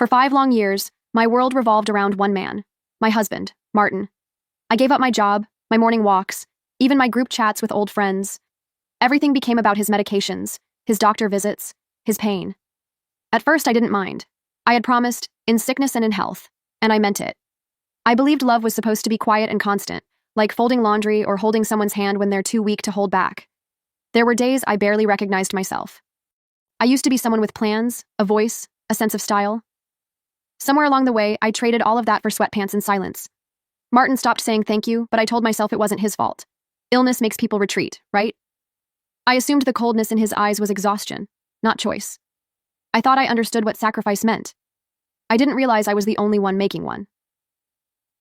For 5 long years, my world revolved around one man, my husband, Martin. I gave up my job, my morning walks, even my group chats with old friends. Everything became about his medications, his doctor visits, his pain. At first, I didn't mind. I had promised, in sickness and in health, and I meant it. I believed love was supposed to be quiet and constant, like folding laundry or holding someone's hand when they're too weak to hold back. There were days I barely recognized myself. I used to be someone with plans, a voice, a sense of style. Somewhere along the way, I traded all of that for sweatpants and silence. Martin stopped saying thank you, but I told myself it wasn't his fault. Illness makes people retreat, right? I assumed the coldness in his eyes was exhaustion, not choice. I thought I understood what sacrifice meant. I didn't realize I was the only one making one.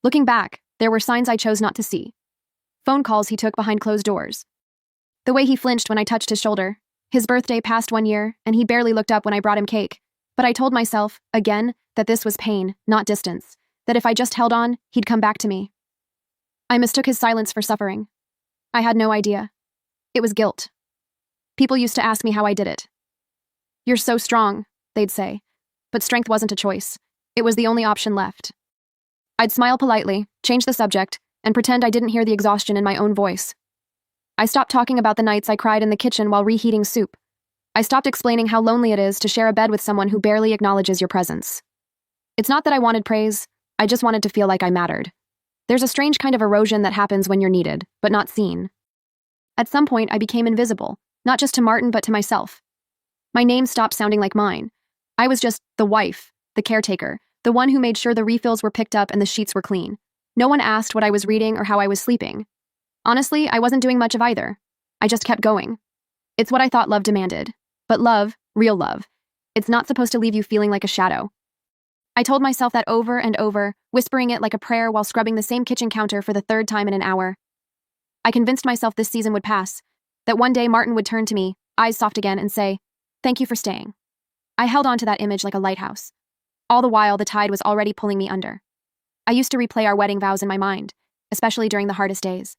Looking back, there were signs I chose not to see. Phone calls he took behind closed doors. The way he flinched when I touched his shoulder. His birthday passed 1 year, and he barely looked up when I brought him cake. But I told myself, again, that this was pain, not distance. That if I just held on, he'd come back to me. I mistook his silence for suffering. I had no idea. It was guilt. People used to ask me how I did it. "You're so strong," they'd say. But strength wasn't a choice. It was the only option left. I'd smile politely, change the subject, and pretend I didn't hear the exhaustion in my own voice. I stopped talking about the nights I cried in the kitchen while reheating soup. I stopped explaining how lonely it is to share a bed with someone who barely acknowledges your presence. It's not that I wanted praise, I just wanted to feel like I mattered. There's a strange kind of erosion that happens when you're needed, but not seen. At some point, I became invisible, not just to Martin, but to myself. My name stopped sounding like mine. I was just the wife, the caretaker, the one who made sure the refills were picked up and the sheets were clean. No one asked what I was reading or how I was sleeping. Honestly, I wasn't doing much of either. I just kept going. It's what I thought love demanded. But love, real love, it's not supposed to leave you feeling like a shadow. I told myself that over and over, whispering it like a prayer while scrubbing the same kitchen counter for the 3rd time in an hour. I convinced myself this season would pass, that one day Martin would turn to me, eyes soft again, and say, "Thank you for staying." I held on to that image like a lighthouse. All the while, the tide was already pulling me under. I used to replay our wedding vows in my mind, especially during the hardest days.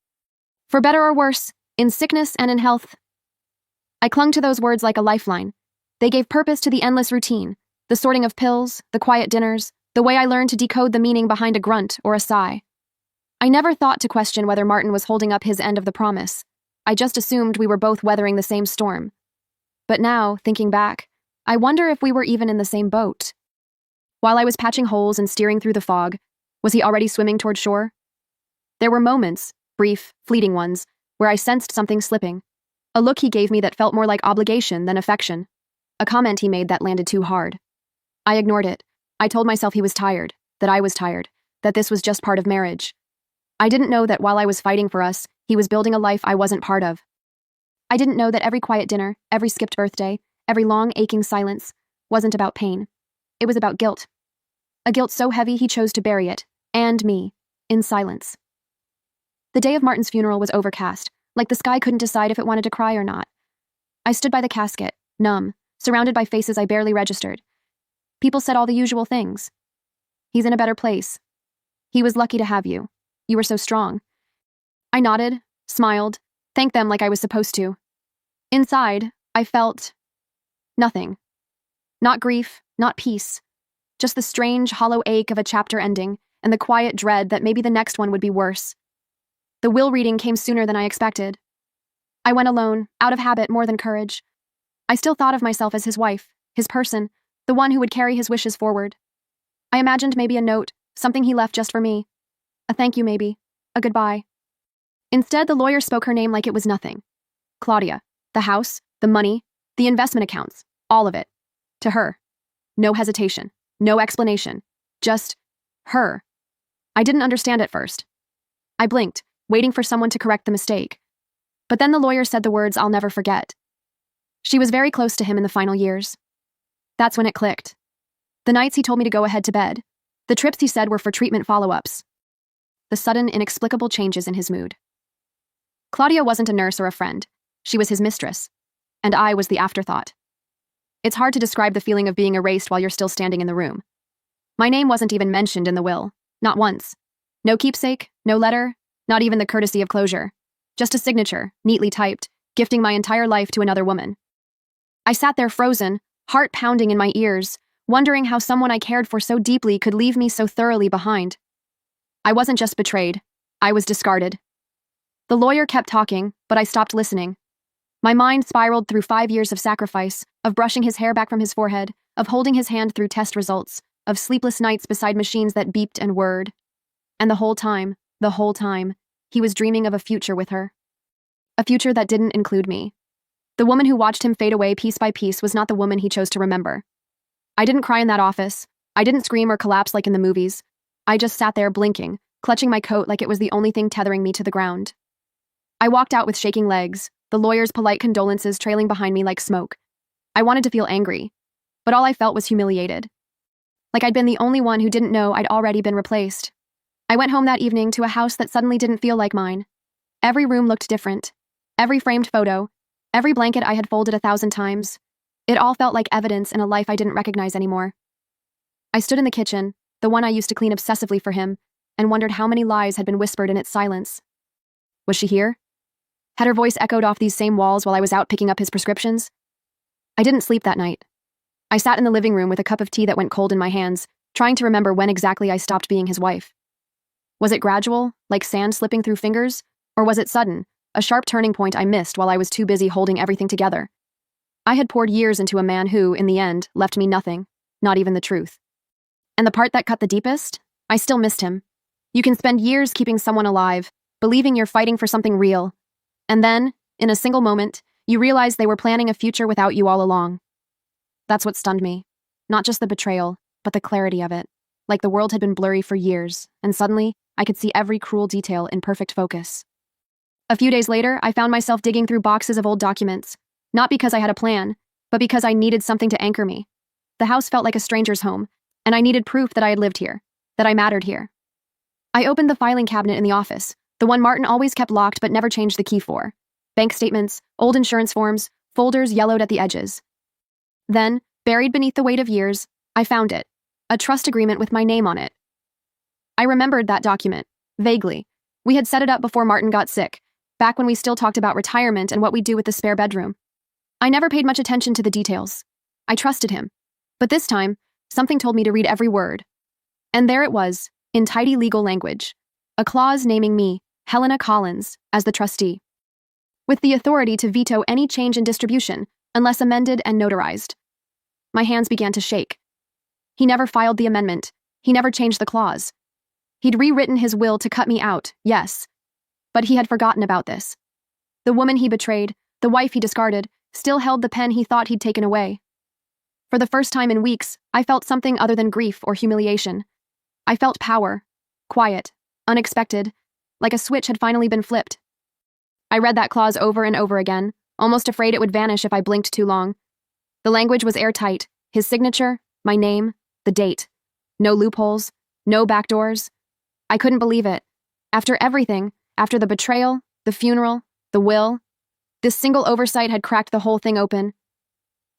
For better or worse, in sickness and in health. I clung to those words like a lifeline. They gave purpose to the endless routine, the sorting of pills, the quiet dinners, the way I learned to decode the meaning behind a grunt or a sigh. I never thought to question whether Martin was holding up his end of the promise. I just assumed we were both weathering the same storm. But now, thinking back, I wonder if we were even in the same boat. While I was patching holes and steering through the fog, was he already swimming toward shore? There were moments, brief, fleeting ones, where I sensed something slipping. A look he gave me that felt more like obligation than affection. A comment he made that landed too hard. I ignored it. I told myself he was tired, that I was tired, that this was just part of marriage. I didn't know that while I was fighting for us, he was building a life I wasn't part of. I didn't know that every quiet dinner, every skipped birthday, every long, aching silence wasn't about pain. It was about guilt. A guilt so heavy he chose to bury it, and me, in silence. The day of Martin's funeral was overcast, like the sky couldn't decide if it wanted to cry or not. I stood by the casket, numb, surrounded by faces I barely registered. People said all the usual things. "He's in a better place. He was lucky to have you. You were so strong." I nodded, smiled, thanked them like I was supposed to. Inside, I felt nothing. Not grief, not peace. Just the strange, hollow ache of a chapter ending, and the quiet dread that maybe the next one would be worse. The will reading came sooner than I expected. I went alone, out of habit more than courage. I still thought of myself as his wife, his person, the one who would carry his wishes forward. I imagined maybe a note, something he left just for me. A thank you maybe, a goodbye. Instead, the lawyer spoke her name like it was nothing. Claudia, the house, the money, the investment accounts, all of it. To her. No hesitation, no explanation, just her. I didn't understand at first. I blinked, waiting for someone to correct the mistake. But then the lawyer said the words I'll never forget. She was very close to him in the final years. That's when it clicked. The nights he told me to go ahead to bed. The trips he said were for treatment follow-ups. The sudden, inexplicable changes in his mood. Claudia wasn't a nurse or a friend. She was his mistress. And I was the afterthought. It's hard to describe the feeling of being erased while you're still standing in the room. My name wasn't even mentioned in the will. Not once. No keepsake, no letter, not even the courtesy of closure. Just a signature, neatly typed, gifting my entire life to another woman. I sat there frozen, heart pounding in my ears, wondering how someone I cared for so deeply could leave me so thoroughly behind. I wasn't just betrayed, I was discarded. The lawyer kept talking, but I stopped listening. My mind spiraled through 5 years of sacrifice, of brushing his hair back from his forehead, of holding his hand through test results, of sleepless nights beside machines that beeped and whirred. And the whole time, he was dreaming of a future with her. A future that didn't include me. The woman who watched him fade away piece by piece was not the woman he chose to remember. I didn't cry in that office. I didn't scream or collapse like in the movies. I just sat there blinking, clutching my coat like it was the only thing tethering me to the ground. I walked out with shaking legs, the lawyer's polite condolences trailing behind me like smoke. I wanted to feel angry, but all I felt was humiliated. Like I'd been the only one who didn't know I'd already been replaced. I went home that evening to a house that suddenly didn't feel like mine. Every room looked different. Every framed photo, every blanket I had folded 1,000 times. It all felt like evidence in a life I didn't recognize anymore. I stood in the kitchen, the one I used to clean obsessively for him, and wondered how many lies had been whispered in its silence. Was she here? Had her voice echoed off these same walls while I was out picking up his prescriptions? I didn't sleep that night. I sat in the living room with a cup of tea that went cold in my hands, trying to remember when exactly I stopped being his wife. Was it gradual, like sand slipping through fingers? Or was it sudden, a sharp turning point I missed while I was too busy holding everything together? I had poured years into a man who, in the end, left me nothing, not even the truth. And the part that cut the deepest? I still missed him. You can spend years keeping someone alive, believing you're fighting for something real. And then, in a single moment, you realize they were planning a future without you all along. That's what stunned me. Not just the betrayal, but the clarity of it. Like the world had been blurry for years, and suddenly, I could see every cruel detail in perfect focus. A few days later, I found myself digging through boxes of old documents, not because I had a plan, but because I needed something to anchor me. The house felt like a stranger's home, and I needed proof that I had lived here, that I mattered here. I opened the filing cabinet in the office, the one Martin always kept locked but never changed the key for. Bank statements, old insurance forms, folders yellowed at the edges. Then, buried beneath the weight of years, I found it, a trust agreement with my name on it. I remembered that document, vaguely. We had set it up before Martin got sick, back when we still talked about retirement and what we'd do with the spare bedroom. I never paid much attention to the details. I trusted him. But this time, something told me to read every word. And there it was, in tidy legal language. A clause naming me, Helena Collins, as the trustee, with the authority to veto any change in distribution, unless amended and notarized. My hands began to shake. He never filed the amendment. He never changed the clause. He'd rewritten his will to cut me out, yes. But he had forgotten about this. The woman he betrayed, the wife he discarded, still held the pen he thought he'd taken away. For the first time in weeks, I felt something other than grief or humiliation. I felt power, quiet, unexpected, like a switch had finally been flipped. I read that clause over and over again, almost afraid it would vanish if I blinked too long. The language was airtight, his signature, my name, the date. No loopholes, no backdoors. I couldn't believe it. After everything, after the betrayal, the funeral, the will, this single oversight had cracked the whole thing open.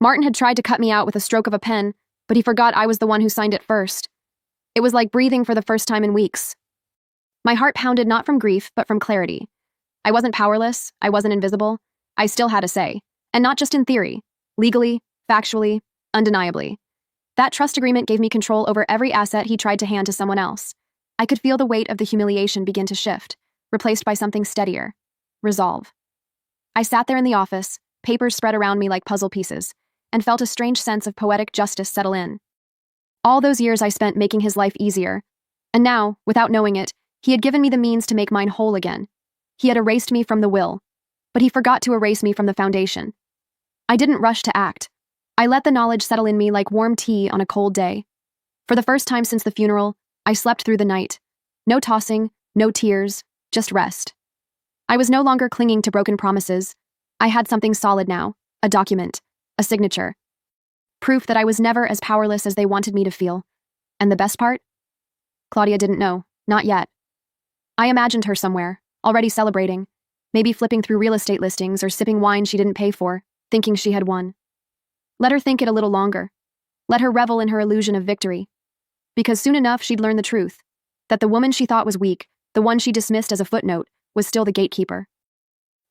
Martin had tried to cut me out with a stroke of a pen, but he forgot I was the one who signed it first. It was like breathing for the first time in weeks. My heart pounded not from grief, but from clarity. I wasn't powerless, I wasn't invisible. I still had a say, and not just in theory, legally, factually, undeniably. That trust agreement gave me control over every asset he tried to hand to someone else. I could feel the weight of the humiliation begin to shift, replaced by something steadier. Resolve. I sat there in the office, papers spread around me like puzzle pieces, and felt a strange sense of poetic justice settle in. All those years I spent making his life easier, and now, without knowing it, he had given me the means to make mine whole again. He had erased me from the will, but he forgot to erase me from the foundation. I didn't rush to act. I let the knowledge settle in me like warm tea on a cold day. For the first time since the funeral, I slept through the night. No tossing, no tears, just rest. I was no longer clinging to broken promises. I had something solid now, a document, a signature. Proof that I was never as powerless as they wanted me to feel. And the best part? Claudia didn't know, not yet. I imagined her somewhere, already celebrating, maybe flipping through real estate listings or sipping wine she didn't pay for, thinking she had won. Let her think it a little longer. Let her revel in her illusion of victory. Because soon enough she'd learn the truth, that the woman she thought was weak, the one she dismissed as a footnote, was still the gatekeeper.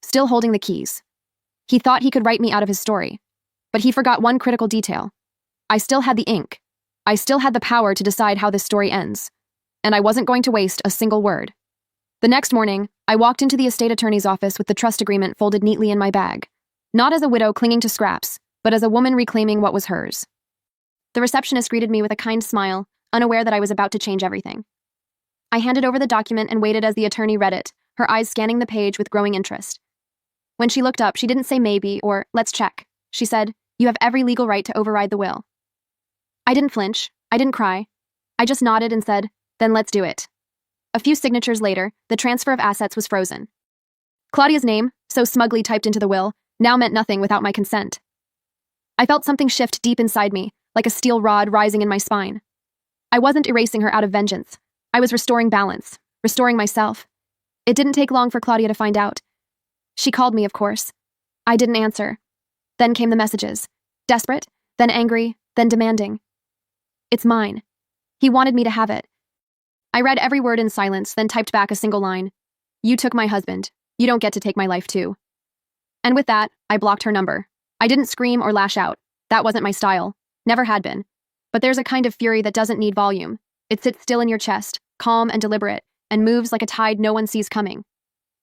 Still holding the keys. He thought he could write me out of his story, but he forgot one critical detail. I still had the ink, I still had the power to decide how this story ends, and I wasn't going to waste a single word. The next morning, I walked into the estate attorney's office with the trust agreement folded neatly in my bag, not as a widow clinging to scraps, but as a woman reclaiming what was hers. The receptionist greeted me with a kind smile, unaware that I was about to change everything. I handed over the document and waited as the attorney read it, her eyes scanning the page with growing interest. When she looked up, she didn't say maybe or let's check. She said, "You have every legal right to override the will." I didn't flinch. I didn't cry. I just nodded and said, "Then let's do it." A few signatures later, the transfer of assets was frozen. Claudia's name, so smugly typed into the will, now meant nothing without my consent. I felt something shift deep inside me, like a steel rod rising in my spine. I wasn't erasing her out of vengeance. I was restoring balance, restoring myself. It didn't take long for Claudia to find out. She called me, of course. I didn't answer. Then came the messages. Desperate, then angry, then demanding. It's mine. He wanted me to have it. I read every word in silence, then typed back a single line. You took my husband. You don't get to take my life too. And with that, I blocked her number. I didn't scream or lash out. That wasn't my style. Never had been. But there's a kind of fury that doesn't need volume. It sits still in your chest, calm and deliberate, and moves like a tide no one sees coming.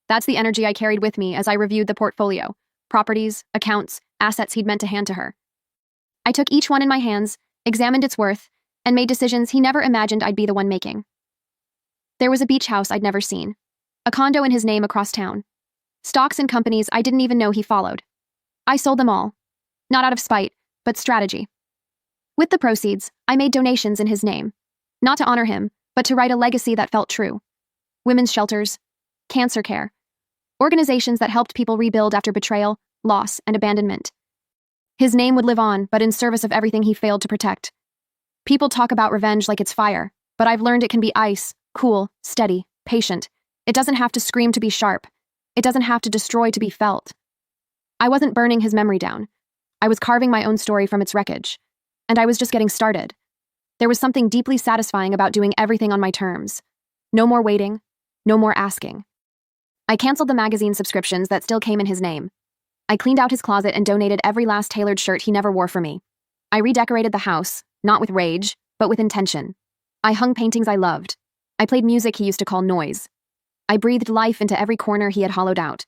That's the energy I carried with me as I reviewed the portfolio, properties, accounts, assets he'd meant to hand to her. I took each one in my hands, examined its worth, and made decisions he never imagined I'd be the one making. There was a beach house I'd never seen, a condo in his name across town, stocks in companies I didn't even know he followed. I sold them all, not out of spite, but strategy. With the proceeds, I made donations in his name, not to honor him, but to write a legacy that felt true. Women's shelters, cancer care, organizations that helped people rebuild after betrayal, loss, and abandonment. His name would live on, but in service of everything he failed to protect. People talk about revenge like it's fire, but I've learned it can be ice, cool, steady, patient. It doesn't have to scream to be sharp. It doesn't have to destroy to be felt. I wasn't burning his memory down. I was carving my own story from its wreckage. And I was just getting started. There was something deeply satisfying about doing everything on my terms. No more waiting, no more asking. I canceled the magazine subscriptions that still came in his name. I cleaned out his closet and donated every last tailored shirt he never wore for me. I redecorated the house, not with rage, but with intention. I hung paintings I loved. I played music he used to call noise. I breathed life into every corner he had hollowed out.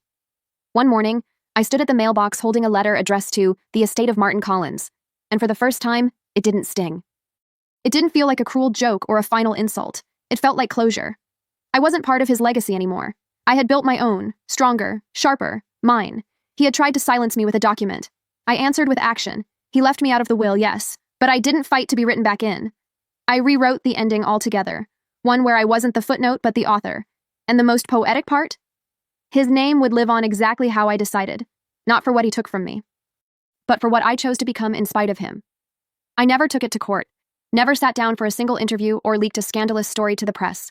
One morning, I stood at the mailbox holding a letter addressed to the estate of Martin Collins, and for the first time, it didn't sting. It didn't feel like a cruel joke or a final insult. It felt like closure. I wasn't part of his legacy anymore. I had built my own, stronger, sharper, mine. He had tried to silence me with a document. I answered with action. He left me out of the will, yes, but I didn't fight to be written back in. I rewrote the ending altogether, one where I wasn't the footnote but the author. And the most poetic part? His name would live on exactly how I decided, not for what he took from me, but for what I chose to become in spite of him. I never took it to court, never sat down for a single interview or leaked a scandalous story to the press.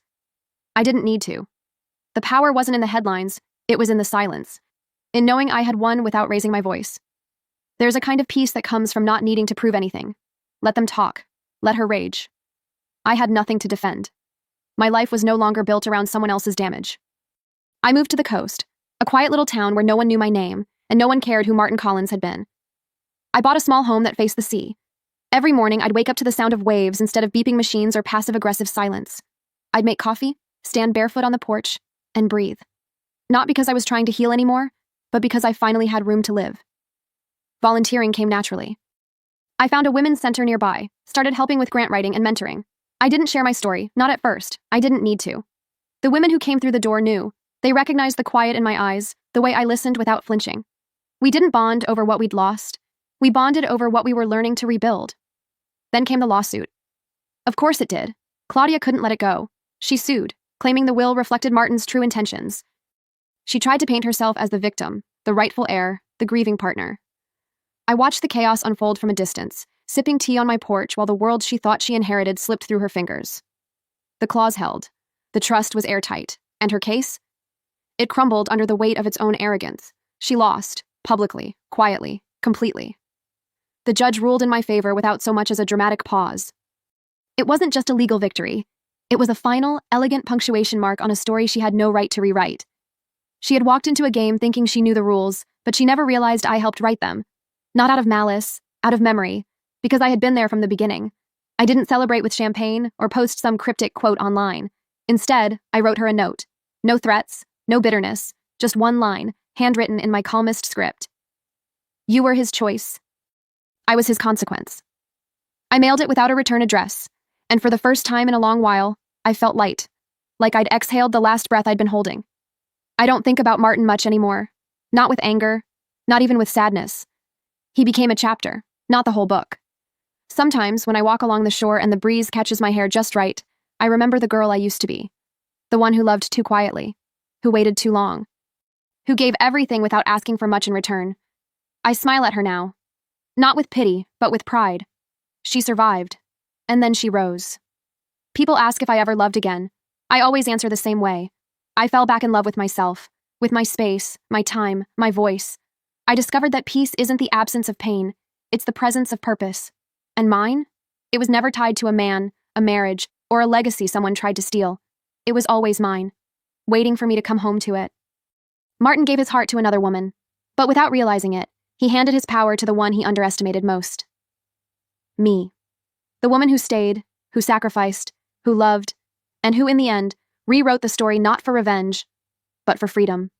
I didn't need to. The power wasn't in the headlines, it was in the silence, in knowing I had won without raising my voice. There's a kind of peace that comes from not needing to prove anything. Let them talk. Let her rage. I had nothing to defend. My life was no longer built around someone else's damage. I moved to the coast, a quiet little town where no one knew my name, and no one cared who Martin Collins had been. I bought a small home that faced the sea. Every morning, I'd wake up to the sound of waves instead of beeping machines or passive-aggressive silence. I'd make coffee, stand barefoot on the porch, and breathe. Not because I was trying to heal anymore, but because I finally had room to live. Volunteering came naturally. I found a women's center nearby, started helping with grant writing and mentoring. I didn't share my story, not at first. I didn't need to. The women who came through the door knew. They recognized the quiet in my eyes, the way I listened without flinching. We didn't bond over what we'd lost. We bonded over what we were learning to rebuild. Then came the lawsuit. Of course it did. Claudia couldn't let it go. She sued, claiming the will reflected Martin's true intentions. She tried to paint herself as the victim, the rightful heir, the grieving partner. I watched the chaos unfold from a distance, sipping tea on my porch while the world she thought she inherited slipped through her fingers. The clause held. The trust was airtight. And her case? It crumbled under the weight of its own arrogance. She lost, publicly, quietly, completely. The judge ruled in my favor without so much as a dramatic pause. It wasn't just a legal victory. It was a final, elegant punctuation mark on a story she had no right to rewrite. She had walked into a game thinking she knew the rules, but she never realized I helped write them. Not out of malice, out of memory, because I had been there from the beginning. I didn't celebrate with champagne or post some cryptic quote online. Instead, I wrote her a note. No threats, no bitterness, just one line, handwritten in my calmest script. You were his choice. I was his consequence. I mailed it without a return address, and for the first time in a long while, I felt light, like I'd exhaled the last breath I'd been holding. I don't think about Martin much anymore. Not with anger, not even with sadness. He became a chapter, not the whole book. Sometimes, when I walk along the shore and the breeze catches my hair just right, I remember the girl I used to be. The one who loved too quietly, who waited too long, who gave everything without asking for much in return. I smile at her now, not with pity, but with pride. She survived, and then she rose. People ask if I ever loved again. I always answer the same way. I fell back in love with myself, with my space, my time, my voice. I discovered that peace isn't the absence of pain, it's the presence of purpose. And mine? It was never tied to a man, a marriage, or a legacy someone tried to steal. It was always mine, waiting for me to come home to it. Martin gave his heart to another woman, but without realizing it, he handed his power to the one he underestimated most. Me. The woman who stayed, who sacrificed, who loved, and who, in the end, rewrote the story not for revenge, but for freedom.